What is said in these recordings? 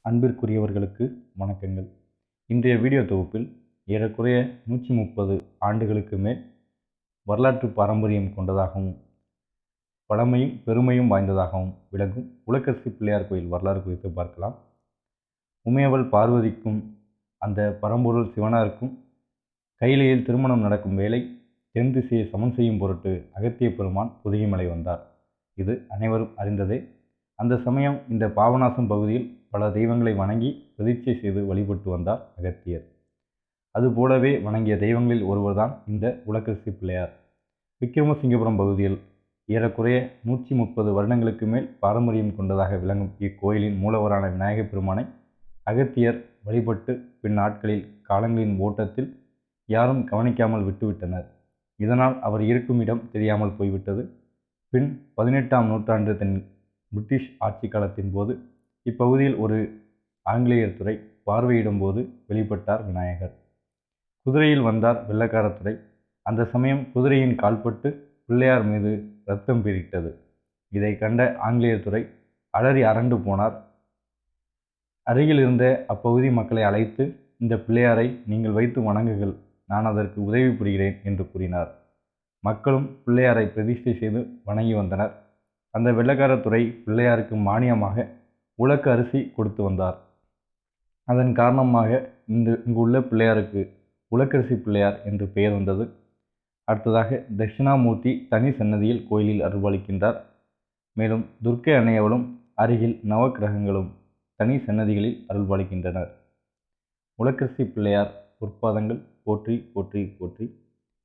அன்பிற்குரியவர்களுக்கு வணக்கங்கள். இன்றைய வீடியோ தொகுப்பில் ஏறக்குறைய 130 ஆண்டுகளுக்கு மேல் வரலாற்று பாரம்பரியம் கொண்டதாகவும் பழமையும் பெருமையும் வாய்ந்ததாகவும் விளங்கும் உலக்கரசி பிள்ளையார் கோயில் வரலாறு குறித்து பார்க்கலாம். உமையவள் பார்வதிக்கும் அந்த பரம்பொருள் சிவனாருக்கும் கையிலையில் திருமணம் நடக்கும் வேளை தென் திசையை சமன் செய்யும் பொருட்டு அகத்திய பெருமான் பொதிகைமலை வந்தார். இது அனைவரும் அறிந்ததே. அந்த சமயம் இந்த பாபநாசம் பகுதியில் பல தெய்வங்களை வணங்கி பிரதிட்சை செய்து வழிபட்டு வந்தார் அகத்தியர். அதுபோலவே வணங்கிய தெய்வங்களில் ஒருவர்தான் இந்த உலக்கரசி பிள்ளையார். விக்கிரமசிங்கபுரம் பகுதியில் ஏறக்குறைய 130 வருடங்களுக்கு மேல் பாரம்பரியம் கொண்டதாக விளங்கும் இக்கோயிலின் மூலவரான விநாயகப் பெருமானை அகத்தியர் வழிபட்டு பின் நாட்களில் காலங்களின் ஓட்டத்தில் யாரும் கவனிக்காமல் விட்டுவிட்டனர். இதனால் அவர் இருக்கும் இடம் தெரியாமல் போய்விட்டது. பின் 18ஆம் நூற்றாண்டு பிரிட்டிஷ் ஆட்சி காலத்தின் போது இப்பகுதியில் ஒரு ஆங்கிலேயர் துறை பார்வையிடும் போது வெளிப்பட்டார் விநாயகர். குதிரையில் வந்தார் வெள்ளக்காரத்துறை. அந்த சமயம் குதிரையின் கால்பட்டு பிள்ளையார் மீது இரத்தம் பீரிட்டது. இதை கண்ட ஆங்கிலேயர் துறை அலறி அரண்டு போனார். அருகில் இருந்த அப்பகுதி மக்களை அழைத்து, இந்த பிள்ளையாரை நீங்கள் வைத்து வணங்குங்கள், நான் அதற்கு உதவி புரிகிறேன் என்று கூறினார். மக்களும் பிள்ளையாரை பிரதிஷ்டை செய்து வணங்கி வந்தனர். அந்த வெள்ளக்காரத்துறை பிள்ளையாருக்கு மானியமாக உலக்கு அரிசி கொடுத்து வந்தார். அதன் காரணமாக இங்குள்ள பிள்ளையாருக்கு உலக்கரசி பிள்ளையார் என்று பெயர் வந்தது. அடுத்ததாக தட்சிணாமூர்த்தி தனி சன்னதியில் கோயிலில் அருள்பாலிக்கின்றார். மேலும் துர்க்கை அன்னையவளும் அருகில் நவக்கிரகங்களும் தனி சன்னதிகளில் அருள்பாலிக்கின்றனர். உலக்கரசி பிள்ளையார் பொற்பாதங்கள் போற்றி போற்றி போற்றி.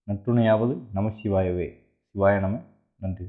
நற்றுணையாவது நம சிவாயவே. சிவாய நம. நன்றி.